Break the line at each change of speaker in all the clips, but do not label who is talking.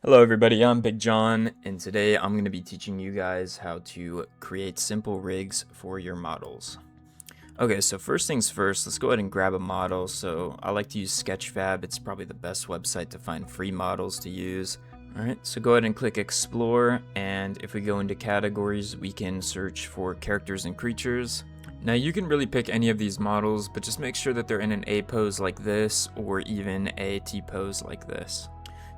Hello everybody, I'm Big John, and today I'm going to be teaching you guys how to create simple rigs for your models. Okay, so first things first, let's go ahead and grab a model. So I like to use Sketchfab, it's probably the best website to find free models to use. Alright, so go ahead and click Explore, and if we go into categories, we can search for characters and creatures. Now you can really pick any of these models, but just make sure that they're in an A pose like this, or even a T pose like this.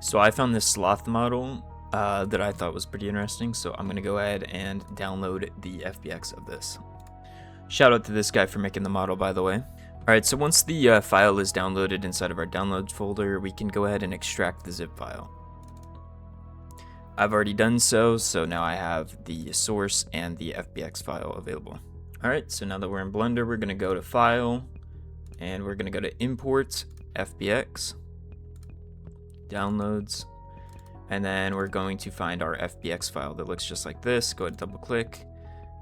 So I found this sloth model that I thought was pretty interesting, so I'm going to go ahead and download the FBX of this. Shout out to this guy for making the model, by the way. Alright, so once the file is downloaded inside of our downloads folder, we can go ahead and extract the zip file. I've already done so now I have the source and the FBX file available. Alright, so now that we're in Blender, we're going to go to File, and we're going to go to Import FBX. Downloads, and then we're going to find our FBX file that looks just like this. Go ahead and double click,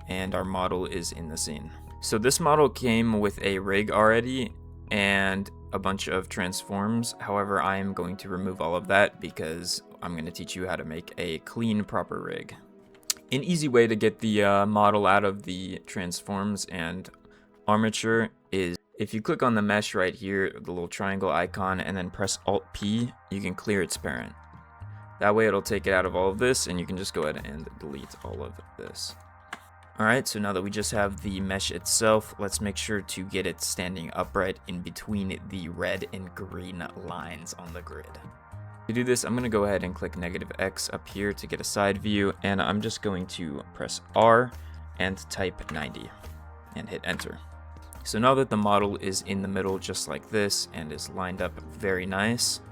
and our model is in the scene. So this model came with a rig already and a bunch of transforms. However, I am going to remove all of that because I'm going to teach you how to make a clean, proper rig. An easy way to get the model out of the transforms and armature is if you click on the mesh right here, the little triangle icon, and then press Alt-P, you can clear its parent. That way it'll take it out of all of this, and you can just go ahead and delete all of this. Alright, so now that we just have the mesh itself, let's make sure to get it standing upright in between the red and green lines on the grid. To do this, I'm going to go ahead and click -X up here to get a side view, and I'm just going to press R and type 90 and hit enter. So now that the model is in the middle just like this and is lined up very nice,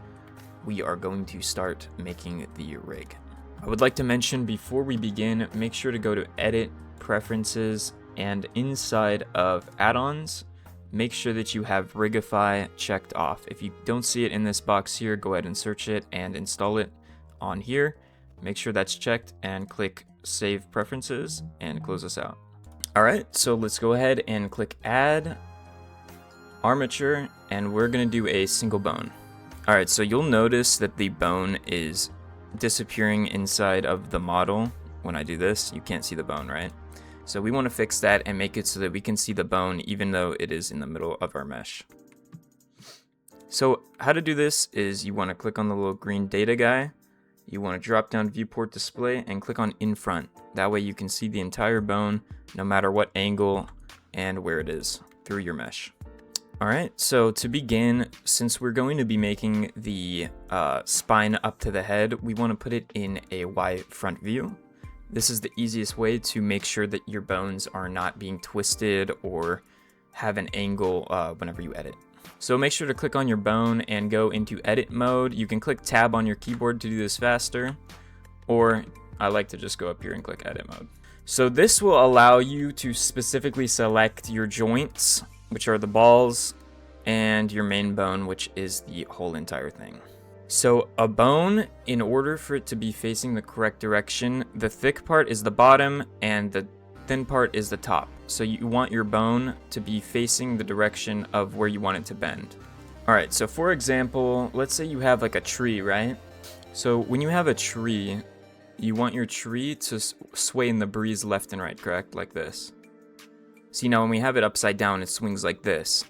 we are going to start making the rig. I would like to mention before we begin, make sure to go to Edit, Preferences, and inside of Add-ons, make sure that you have Rigify checked off. If you don't see it in this box here, go ahead and search it and install it on here. Make sure that's checked and click Save Preferences and close this out. Alright, so let's go ahead and click Add, Armature, and we're going to do a single bone. Alright, so you'll notice that the bone is disappearing inside of the model. When I do this, you can't see the bone, right? So we want to fix that and make it so that we can see the bone even though it is in the middle of our mesh. So how to do this is you want to click on the little green data guy. You want to drop down viewport display and click on in front. That way you can see the entire bone no matter what angle and where it is through your mesh. Alright, so to begin, since we're going to be making the spine up to the head, we want to put it in a Y front view. This is the easiest way to make sure that your bones are not being twisted or have an angle whenever you edit. So make sure to click on your bone and go into edit mode. You can click tab on your keyboard to do this faster, or I like to just go up here and click edit mode. So this will allow you to specifically select your joints, which are the balls, and your main bone, which is the whole entire thing. So a bone, in order for it to be facing the correct direction, the thick part is the bottom and the thin part is the top. So you want your bone to be facing the direction of where you want it to bend. Alright, so for example, let's say you have like a tree, right? So when you have a tree, you want your tree to sway in the breeze left and right, correct? Like this. See, now when we have it upside down, it swings like this.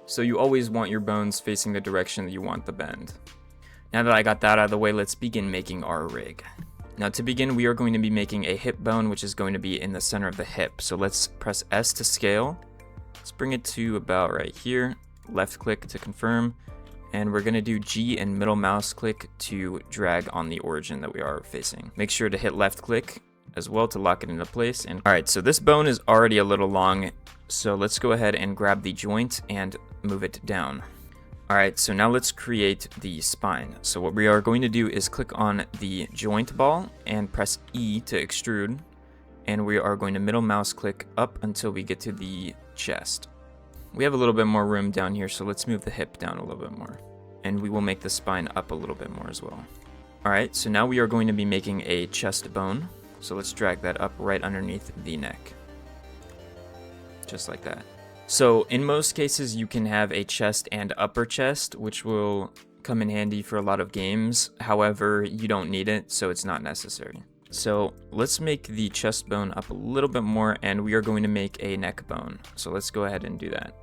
So you always want your bones facing the direction that you want the bend. Now that I got that out of the way, let's begin making our rig. Now to begin, we are going to be making a hip bone, which is going to be in the center of the hip. So let's press S to scale. Let's bring it to about right here. Left click to confirm. And we're going to do G and middle mouse click to drag on the origin that we are facing. Make sure to hit left click as well to lock it into place. And alright, so this bone is already a little long. So let's go ahead and grab the joint and move it down. Alright, so now let's create the spine. So what we are going to do is click on the joint ball and press E to extrude. And we are going to middle mouse click up until we get to the chest. We have a little bit more room down here, so let's move the hip down a little bit more. And we will make the spine up a little bit more as well. Alright, so now we are going to be making a chest bone. So let's drag that up right underneath the neck. Just like that. So in most cases, you can have a chest and upper chest, which will come in handy for a lot of games. However, you don't need it, so it's not necessary. So let's make the chest bone up a little bit more, and we are going to make a neck bone. So let's go ahead and do that.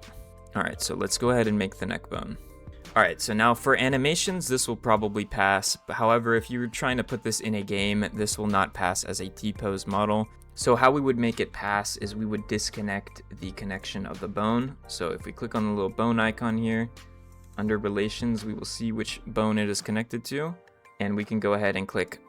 All right, so let's go ahead and make the neck bone. All right, so now for animations, this will probably pass. However, if you're trying to put this in a game, this will not pass as a T-pose model. So how we would make it pass is we would disconnect the connection of the bone. So if we click on the little bone icon here, under relations, we will see which bone it is connected to, and we can go ahead and click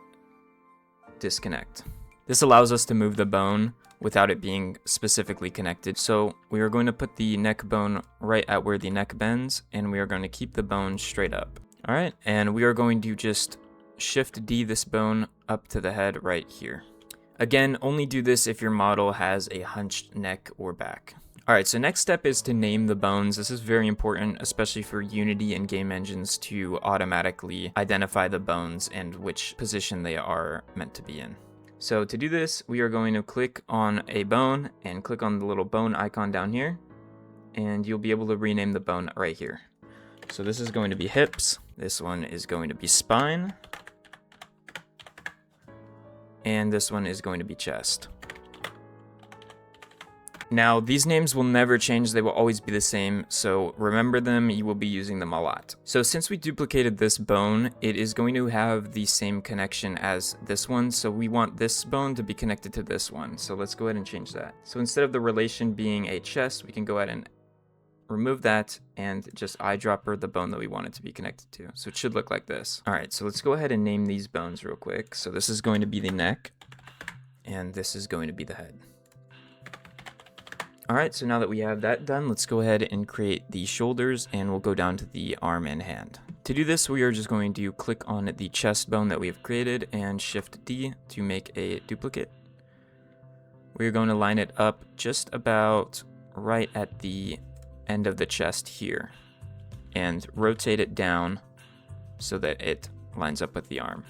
disconnect. This allows us to move the bone without it being specifically connected. So we are going to put the neck bone right at where the neck bends, and we are going to keep the bone straight up. All right, and we are going to just Shift D this bone up to the head right here. Again, only do this if your model has a hunched neck or back. All right, so next step is to name the bones. This is very important, especially for Unity and game engines, to automatically identify the bones and which position they are meant to be in. So to do this, we are going to click on a bone and click on the little bone icon down here, and you'll be able to rename the bone right here. So this is going to be hips, this one is going to be spine, and this one is going to be chest. Now, these names will never change, they will always be the same, so remember them, you will be using them a lot. So since we duplicated this bone, it is going to have the same connection as this one, so we want this bone to be connected to this one. So let's go ahead and change that. So instead of the relation being a chest, we can go ahead and remove that and just eyedropper the bone that we want it to be connected to. So it should look like this. All right, so let's go ahead and name these bones real quick. So this is going to be the neck, and this is going to be the head. All right, so now that we have that done, let's go ahead and create the shoulders, and we'll go down to the arm and hand. To do this, we are just going to click on the chest bone that we have created and Shift D to make a duplicate. We're going to line it up just about right at the end of the chest here and rotate it down so that it lines up with the arm.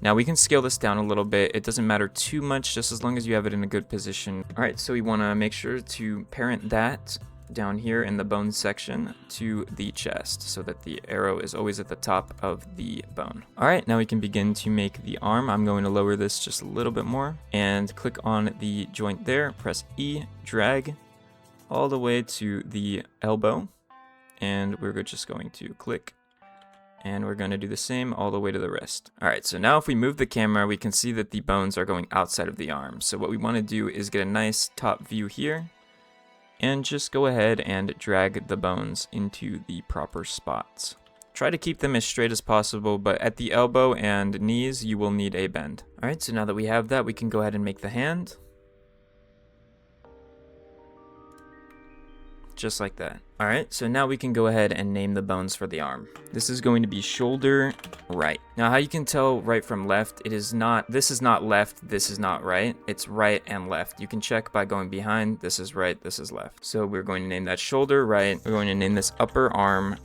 Now we can scale this down a little bit. It doesn't matter too much, just as long as you have it in a good position. All right, so we want to make sure to parent that down here in the bone section to the chest so that the arrow is always at the top of the bone. All right, now we can begin to make the arm. I'm going to lower this just a little bit more and click on the joint there, press E, drag all the way to the elbow, and we're just going to click, and we're going to do the same all the way to the wrist. All right, so now if we move the camera, we can see that the bones are going outside of the arm. So what we want to do is get a nice top view here and just go ahead and drag the bones into the proper spots. Try to keep them as straight as possible, but at the elbow and knees, you will need a bend. All right, so now that we have that, we can go ahead and make the hand. Just like that. All right, so now we can go ahead and name the bones for the arm. This is going to be shoulder right. Now how you can tell right from left, this is not left, this is not right. It's right and left. You can check by going behind, this is right, this is left. So we're going to name that shoulder right. We're going to name this upper arm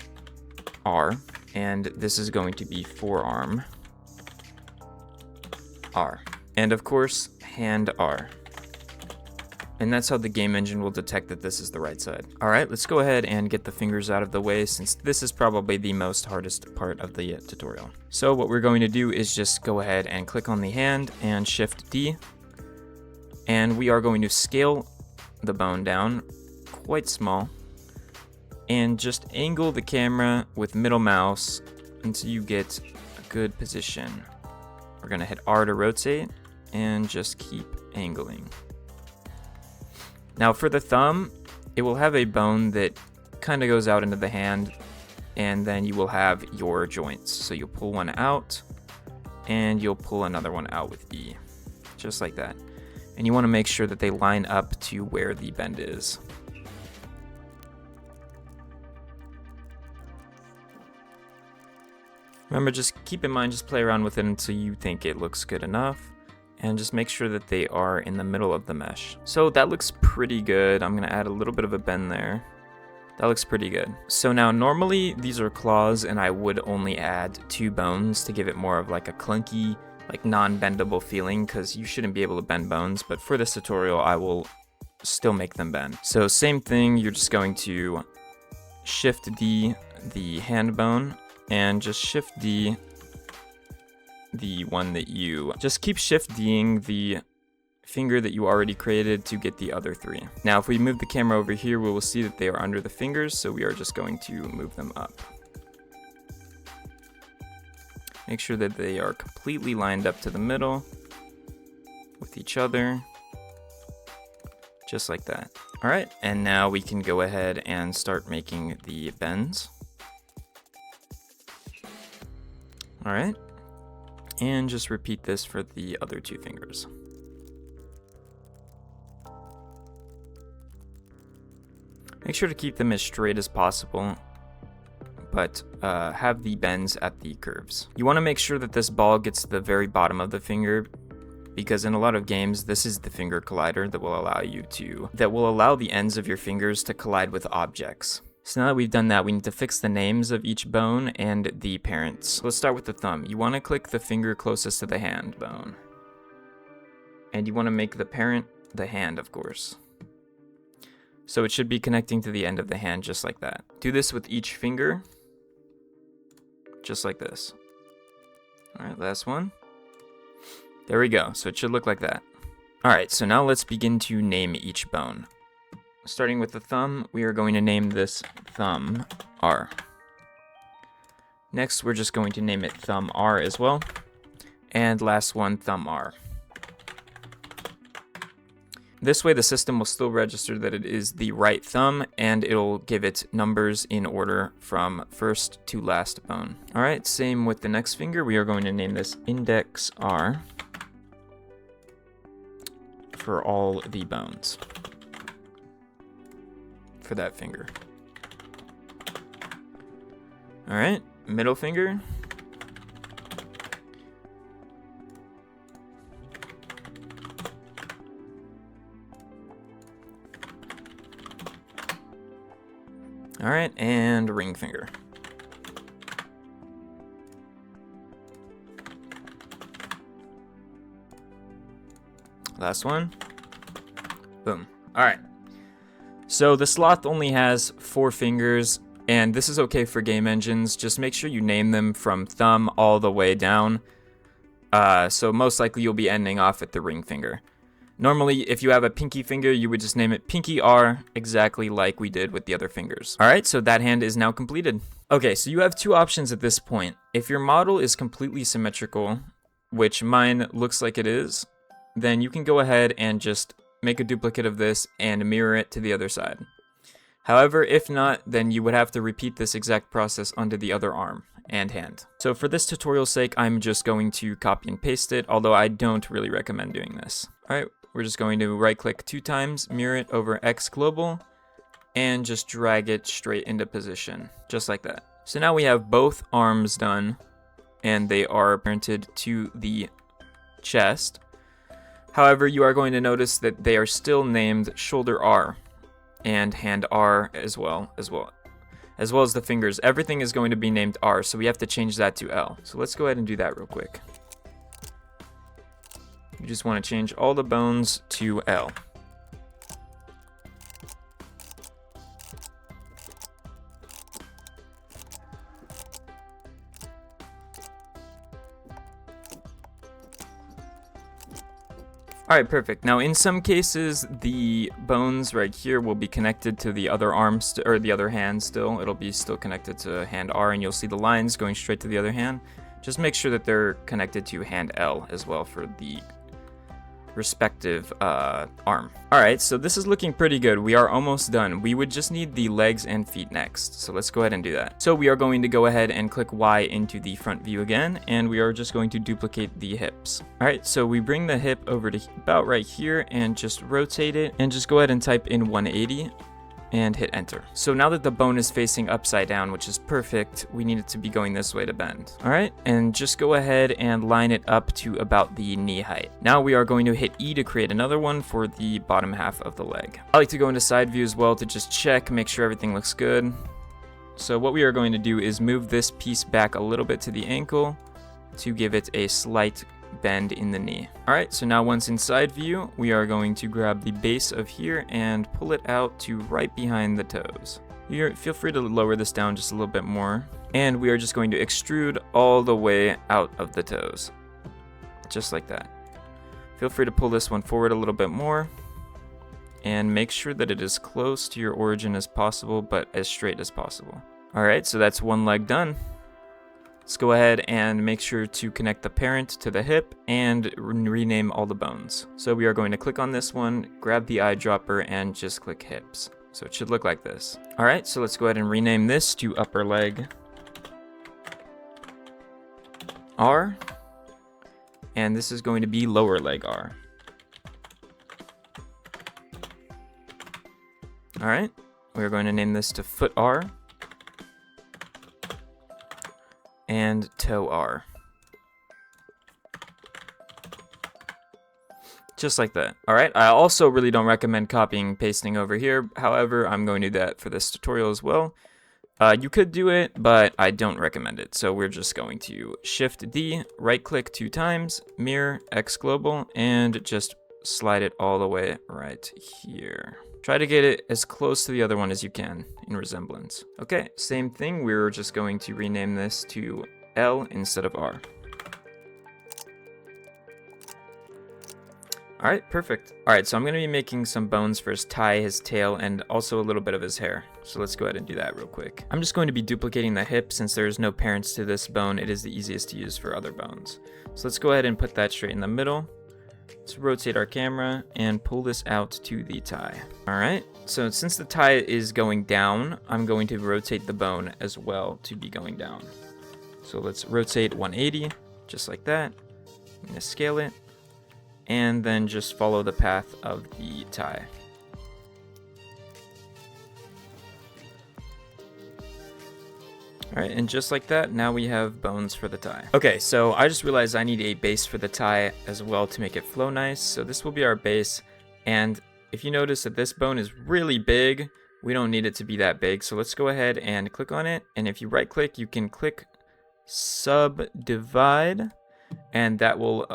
R, and this is going to be forearm R. And of course, hand R. And that's how the game engine will detect that this is the right side. All right, let's go ahead and get the fingers out of the way, since this is probably the most hardest part of the tutorial. So what we're going to do is just go ahead and click on the hand and Shift D. And we are going to scale the bone down quite small and just angle the camera with middle mouse until you get a good position. We're gonna hit R to rotate and just keep angling. Now for the thumb, it will have a bone that kind of goes out into the hand, and then you will have your joints. So you'll pull one out, and you'll pull another one out with E, just like that. And you want to make sure that they line up to where the bend is. Remember, just keep in mind, just play around with it until you think it looks good enough. And just make sure that they are in the middle of the mesh. So that looks pretty good. I'm gonna add a little bit of a bend there. That looks pretty good. So now normally these are claws, and I would only add 2 bones to give it more of like a clunky, like non-bendable feeling, because you shouldn't be able to bend bones, but for this tutorial I will still make them bend. So same thing, you're just going to Shift D the hand bone and just Shift D the one that you, just keep Shift D'ing the finger that you already created to get the other 3. Now if we move the camera over here, we will see that they are under the fingers, so we are just going to move them up. Make sure that they are completely lined up to the middle with each other, just like that. All right, and now we can go ahead and start making the bends. All right, and just repeat this for the other 2 fingers. Make sure to keep them as straight as possible, but have the bends at the curves. You want to make sure that this ball gets to the very bottom of the finger, because in a lot of games, this is the finger collider that will allow the ends of your fingers to collide with objects. So now that we've done that, we need to fix the names of each bone and the parents. Let's start with the thumb. You want to click the finger closest to the hand bone, and you want to make the parent the hand, of course. So it should be connecting to the end of the hand, just like that. Do this with each finger, just like this. All right, last one. There we go, so it should look like that. All right, so now let's begin to name each bone. Starting with the thumb, we are going to name this thumb R. Next, we're just going to name it thumb R as well. And last one, thumb R. This way the system will still register that it is the right thumb, and it'll give it numbers in order from first to last bone. All right, same with the next finger. We are going to name this index R for all the bones for that finger. All right, middle finger. All right, and ring finger. Last one. Boom. All right. So the sloth only has 4 fingers, and this is okay for game engines. Just make sure you name them from thumb all the way down. So most likely you'll be ending off at the ring finger. Normally, if you have a pinky finger, you would just name it Pinky R, exactly like we did with the other fingers. All right, so that hand is now completed. Okay, so you have 2 options at this point. If your model is completely symmetrical, which mine looks like it is, then you can go ahead and just make a duplicate of this and mirror it to the other side. However, if not, then you would have to repeat this exact process onto the other arm and hand. So for this tutorial's sake, I'm just going to copy and paste it, although I don't really recommend doing this. All right. We're just going to right click 2 times, mirror it over X global, and just drag it straight into position, just like that. So now we have both arms done, and they are printed to the chest. However, you are going to notice that they are still named shoulder R and hand R as well as the fingers. Everything is going to be named R, so we have to change that to L. So let's go ahead and do that real quick. You just want to change all the bones to L. Alright, perfect. Now in some cases, the bones right here will be connected to the other arm, or the other hand still. It'll be still connected to hand R, and you'll see the lines going straight to the other hand. Just make sure that they're connected to hand L as well for the respective arm. Alright, so this is looking pretty good. We are almost done. We would just need the legs and feet next, so let's go ahead and do that. So we are going to go ahead and click Y into the front view again, and we are just going to duplicate the hips. Alright, so we bring the hip over to about right here and just rotate it, and just go ahead and type in 180 and hit enter. So now that the bone is facing upside down, which is perfect, we need it to be going this way to bend. All right, and just go ahead and line it up to about the knee height. Now we are going to hit E to create another one for the bottom half of the leg. I like to go into side view as well to just check, make sure everything looks good. So what we are going to do is move this piece back a little bit to the ankle to give it a slight bend in the knee. Alright, so now once in side view, we are going to grab the base of here and pull it out to right behind the toes. Feel free to lower this down just a little bit more. And we are just going to extrude all the way out of the toes. Just like that. Feel free to pull this one forward a little bit more. And make sure that it is close to your origin as possible, but as straight as possible. Alright, so that's one leg done. Let's go ahead and make sure to connect the parent to the hip and rename all the bones. So we are going to click on this one, grab the eyedropper, and just click hips. So it should look like this. Alright, so let's go ahead and rename this to upper leg R. And this is going to be lower leg R. Alright, we're going to name this to foot R and toe R. Just like that. Alright, I also really don't recommend copying and pasting over here. However, I'm going to do that for this tutorial as well. You could do it, but I don't recommend it. So we're just going to Shift D, right click 2 times, mirror X global, and just slide it all the way right here. Try to get it as close to the other one as you can in resemblance. Okay, same thing. We're just going to rename this to L instead of R. Alright, perfect. Alright, so I'm going to be making some bones for his tie, his tail, and also a little bit of his hair. So let's go ahead and do that real quick. I'm just going to be duplicating the hip. Since there's no parents to this bone, it is the easiest to use for other bones. So let's go ahead and put that straight in the middle. Let's rotate our camera and pull this out to the tie. Alright, so since the tie is going down, I'm going to rotate the bone as well to be going down. So let's rotate 180, just like that. I'm going to scale it, and then just follow the path of the tie. Alright, and just like that, now we have bones for the tie. Okay, so I just realized I need a base for the tie as well to make it flow nice. So this will be our base, and if you notice that this bone is really big, we don't need it to be that big. So let's go ahead and click on it, and if you right click, you can click subdivide, and that will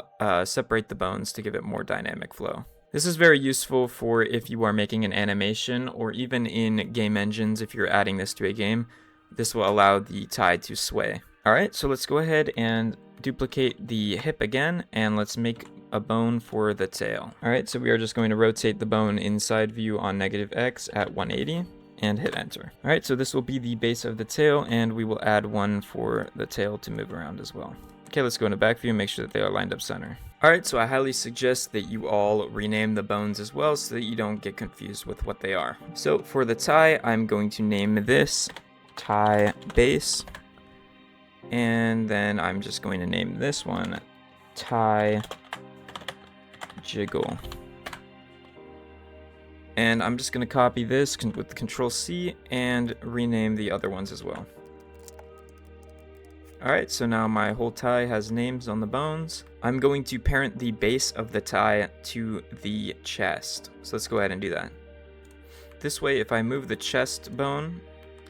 separate the bones to give it more dynamic flow. This is very useful for if you are making an animation, or even in game engines if you're adding this to a game. This will allow the tie to sway. Alright, so let's go ahead and duplicate the hip again, and let's make a bone for the tail. Alright, so we are just going to rotate the bone inside view on -X at 180 and hit enter. Alright, so this will be the base of the tail, and we will add one for the tail to move around as well. Okay, let's go into back view and make sure that they are lined up center. Alright, so I highly suggest that you all rename the bones as well so that you don't get confused with what they are. So for the tie, I'm going to name this tie base, and then I'm just going to name this one tie jiggle, and I'm just going to copy this with Control C and rename the other ones as well. Alright, so now my whole tie has names on the bones. I'm going to parent the base of the tie to the chest, so let's go ahead and do that. This way, if I move the chest bone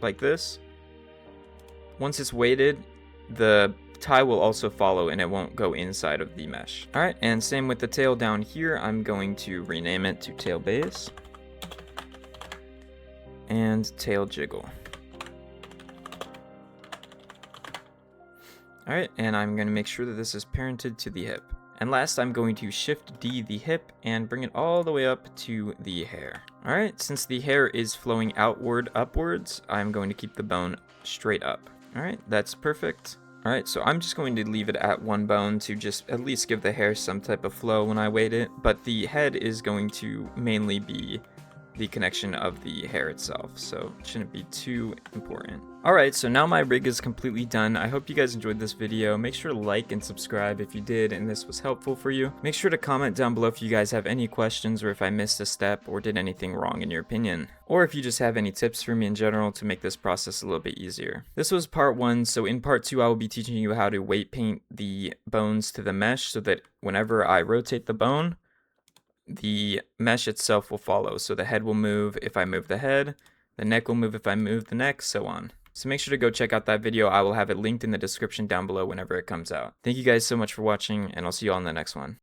like this, once it's weighted, the tie will also follow and it won't go inside of the mesh. Alright, and same with the tail down here. I'm going to rename it to tail base and tail jiggle. Alright, and I'm going to make sure that this is parented to the hip. And last, I'm going to Shift D the hip and bring it all the way up to the hair. Alright, since the hair is flowing outward upwards, I'm going to keep the bone straight up. Alright, that's perfect. Alright, so I'm just going to leave it at one bone to just at least give the hair some type of flow when I weight it, but the head is going to mainly be the connection of the hair itself, so it shouldn't be too important. Alright, so now my rig is completely done. I hope you guys enjoyed this video. Make sure to like and subscribe if you did and this was helpful for you. Make sure to comment down below if you guys have any questions or if I missed a step or did anything wrong in your opinion. Or if you just have any tips for me in general to make this process a little bit easier. This was part 1, so in part 2 I will be teaching you how to weight paint the bones to the mesh so that whenever I rotate the bone, the mesh itself will follow. So the head will move if I move the head, the neck will move if I move the neck, so on. So make sure to go check out that video. I will have it linked in the description down below whenever it comes out. Thank you guys so much for watching, and I'll see you all in the next one.